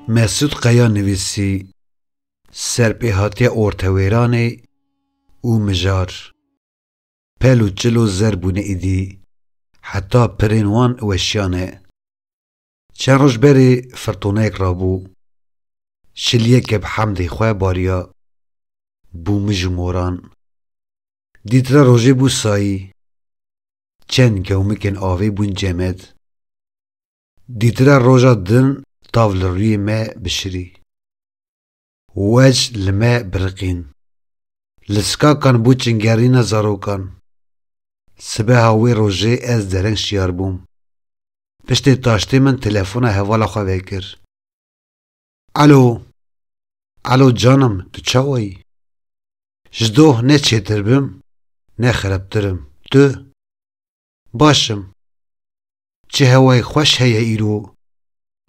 مسعود قیا نویسی سرپیهاتی ارتویرانه او مجار پلو جلو زربونه ایدی حتی پرینوان وشیانه چند روز بری فرطونه اک رابو شلیه که بحمدی خواه باریا بو مجموران دیتره روژه بو سایی چند گومکن آوی بون جمد دیتره روژا دن تاول روی ما بشری وجه لما برقین لسکا کان بو چنگرین زارو کان سبه هاوی روژه از درنگ شیار بوم پشت تاشتی من تلفون حوالا خواه بکر الو جانم تو چاوی جدوه نه چیتر بم نه خرابترم تو باشم چه هوای خوش هیا ایرو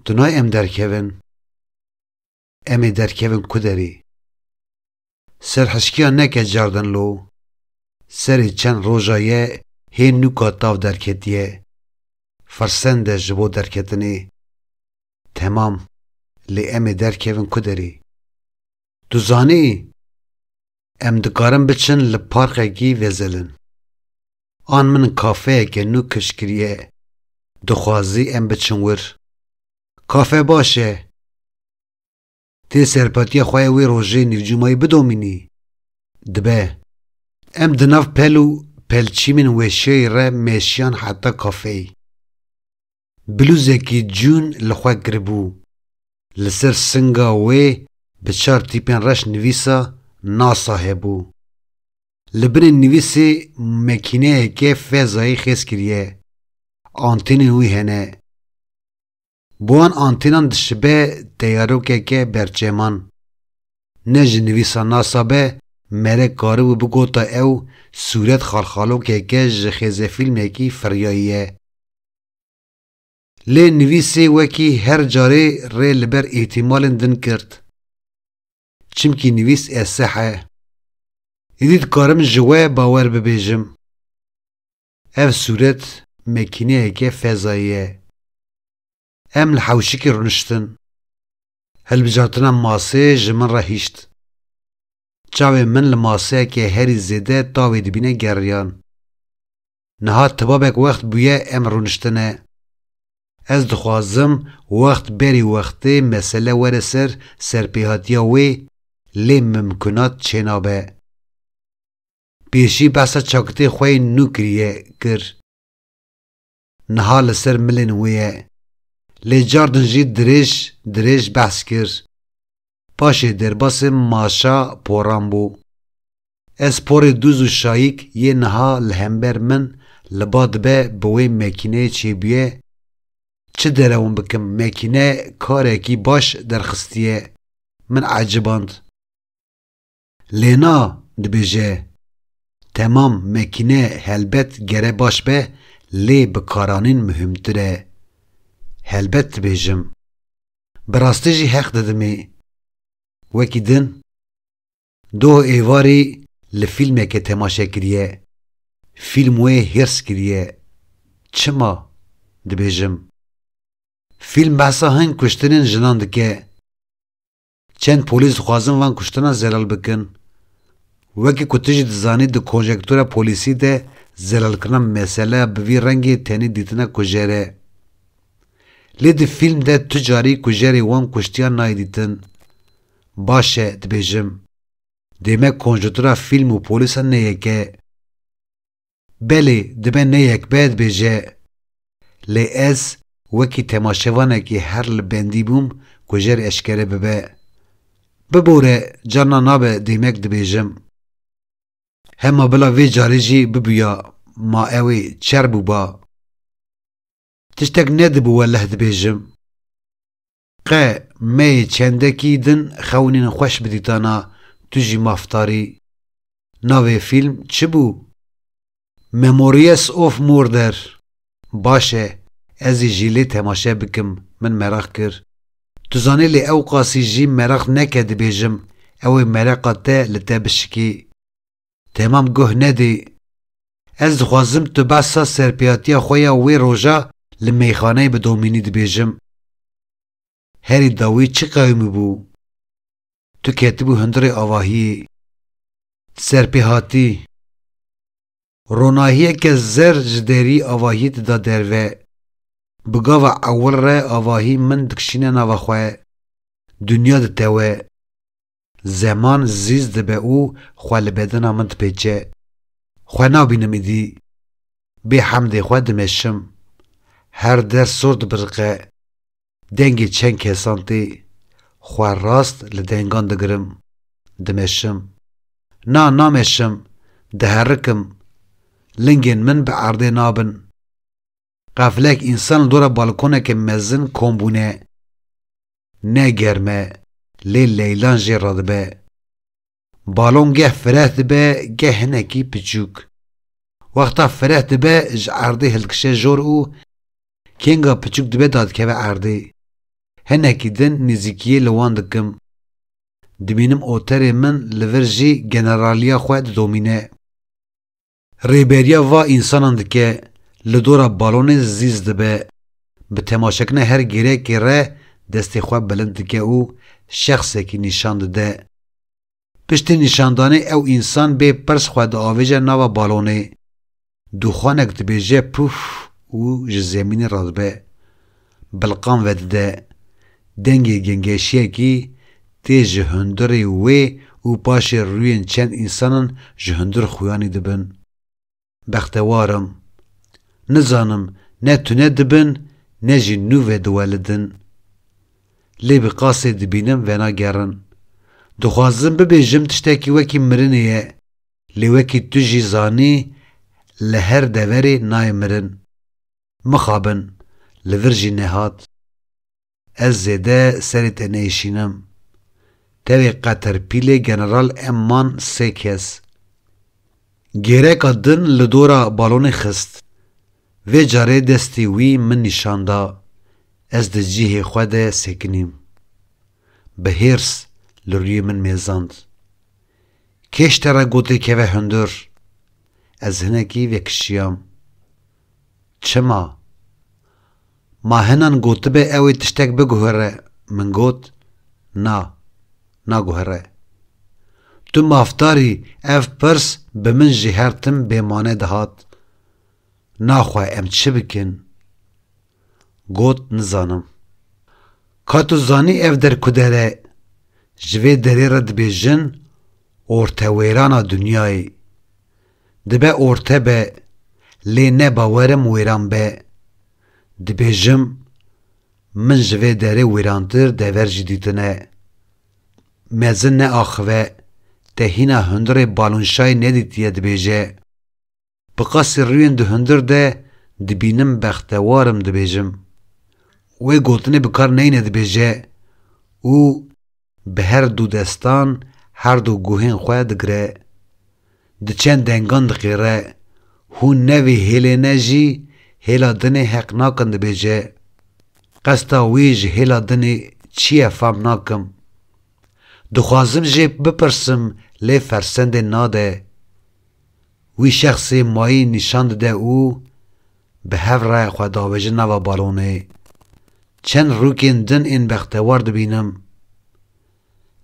دنای ام درکوین امی درکوین کدری سر حشکیا نکه جاردن لو سری چند روژایه هی نوکا تاو درکتیه فرسنده جبو درکتنی تمام لی امی درکوین کدری تو زانی ام دکارم بچن لپارقه گی وزلن آن من کافه که نو کشکریه دخوازی ام بچن ور کافه باشه تی سرپاتی خواه وی روژه نیوجومایی بدومینی دبه ام دناف پلو پلچی من وشی را میشیان حتی کافه بلوزه کی جون لخواه گربو لسر سنگا وی بچار تیپین رش نویسا ناصاحبو لبن نویسی مکینه که فضایی خیز کریه آنتین وی هنه بوان آنتینان دشبه تیارو که برچمان نج نویسا ناصابه مره کارو بگوتا او صورت خالخالو که جخیز فیلمه کی فریاییه لی نویسی وکی هر جاره ری لبر احتمال دن کرد چمکی نویس اصحه ایدید کارم جوه باور ببیجم او صورت مکینه که فضاییه ام لحوشی که رونشتن هل بجارتنا ماسه جمن را هیشت چاوه من لماسه که هری زیده تاوی دبینه گریان نها تبابک وقت بویه ام رونشتنه از دخوازم وقت بری وقته مسئله ورسر سرپیهاتیا وی لی ممکنات چنابه پیشی بحثا چاکتی خواه نو کریه کر نها لسر ملن ویه لی جاردن جی دریش بحث کر پاشه درباس ماشا پوران بو از پور دوزو شایک یه نها لهمبر من لباد به بوی مکینه چی بیه چه درون بکم مکینه کاره کی باش درخستیه من عجباند لینا دبیجه تمام مکینه هلبت گره باش به لی بکارانین مهمتره هلبت بیجم براسته جی حق ددمی وکی دن دو ایواری لفیلمه که تماشا کریه فیلموی هرس کریه چما دبیجم فیلم بحثا هنگ کشتنین جنان دکه چند پولیس خوازن وان کشتنا زلال بکن وکی کتجی دزانی ده کنجکتورا پولیسی ده زلال کنم مسئله بوی رنگی تینی دیتنا کجره لی ده فیلم ده تجاری کجره وان کشتیان نای دیتن باشه دبیجم دیمه کنجکتورا فیلم و پولیسا نیکه بلی دبه نیک بید بیجه لی از وکی تماشوانه که هر لبندی بوم کجر اشکره ببوره جانا نابه دیمک دبیجم هما بلا وی جاری جی ببیا ما اوی چر بوبا تشتک ندبو والله دبیجم قه می چنده کی دن خونین خوش بدیتانا تجی مافتاری ناوی فیلم چه بو؟ مموریس اوف موردر باشه ازی جیلی تماشه بکم من مراخ کر تو زانی لی او قاسی جی مراخ نکد بیجم اوی مراقا تا لتا بشکی تمام گوه ندی از دخوازم تو بسا سرپیاتی خویا وی روژا لمیخانه بدومینی دبیجم هری داوی چی قومی بو؟ تو کتبو هندر آواهی سرپی هاتی روناهیه که زر جدری آواهی دا دروه بگاو اول را آواهی من دکشینه نواخواه دنیا دتوه زمان زیز دبه او خواه بدن آمد پیچه خواه نابینم ایدی به حمد خواه دمشم هر در سرد برقه دنگی چند کسانتی خواه راست لدنگان دگرم دمشم نامشم دهرکم لنگین من به عرضه نابن قفلک انسان دور بالکونه که مزن کمبونه نه گرمه لیلان جراد به بالون گه فرهد به گه هنکی پچوک وقتا فرهد به عرضه هلکشه جور او کنگا پچوک دبه داد که به عرضه هنکی دن نزیکیه لوان دکم دبینم اوتر من لورجی جنرالیا خواه دومینه ریبریا و انسانان دکه لدورا بالون زیز دبه به تماشکن هر گیره که ره دستی خواه بلند دکه او شخصی که نشاند ده پشت نشاندانه او انسان به پرس خواه ده آویجه نوا بالونه دوخانک دبیجه پوف او جزمین رادبه بلقان ود ده دنگی گنگشیه کی تی جهندری وی او پاش روین چند انسانن جهندر خویانی دبن بختوارم نزانم نه تونه دبن نه جی نوه دوالدن لی بقاسه دبینم و ناگرن دخوازم ببیجم تشتاکی وکی مرنیه لی وکی تو جی زانی لهر دوری نای مرن مخابن لور جی نهات از زیده سریت نیشینم تاوی قطر پیل جنرال امان سیکس گیرک دن لدورا بالون خست و جاره دستی وی من نشاندا از ده جیه خود سکنیم به هرس لروی من میزاند کش ترا گوته که و هندر از هنکی وکشیام چما ما هنان گوته به اوی تشتک بگوهره من گوت نا گوهره تو مافتاری اف پرس به من جهرتم بیمانه دهات ناخواه ام چه بکن گوت نزانم کاتو زانی اف در کدره جوه دری رد بیجن ارته ویرانا دنیای دبه ارته به لی نه باورم ویران به دبیجم من جوه دری ویرانتر دور جدیدنه مزن نه آخوه تهینا هندر بالونشای ندیتیه دبیجه بقاسی روین ده هندر ده دبینم بختوارم دبیجم وی گوتنه بکار نینه دبیجه او به هر دو دستان هر دو گوهین خواه دگره ده چند دنگان دقیره هون نوی هیله نجی هیلا دنه حق ناکن دبیجه قستا ویج هیلا دنه چیه فام ناکم دخوازم جه بپرسم لی فرسند ناده وی شخصی مایی نشاند ده او به هف رای خواه داوجه نوا بالونه چند روکین دن این بختوار دبینم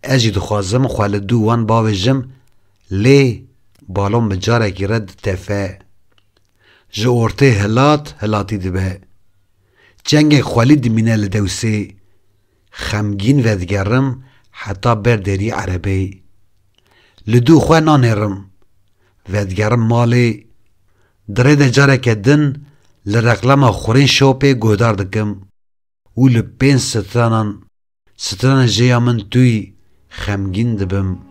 اجی دخوازم خواه لدو وان باوجم لی بالون بجاره کی رد تفه جه ارته هلاتی دبه جنگ خوالی دمینه لدوسی خمگین ودگرم حتی بردری عربی لدو خواه نانیرم ودگرم مالی دره ده جاره که دن لرقلم خورین شوپی گودار دکم و لپین ستران جیا من توی خمگین دبم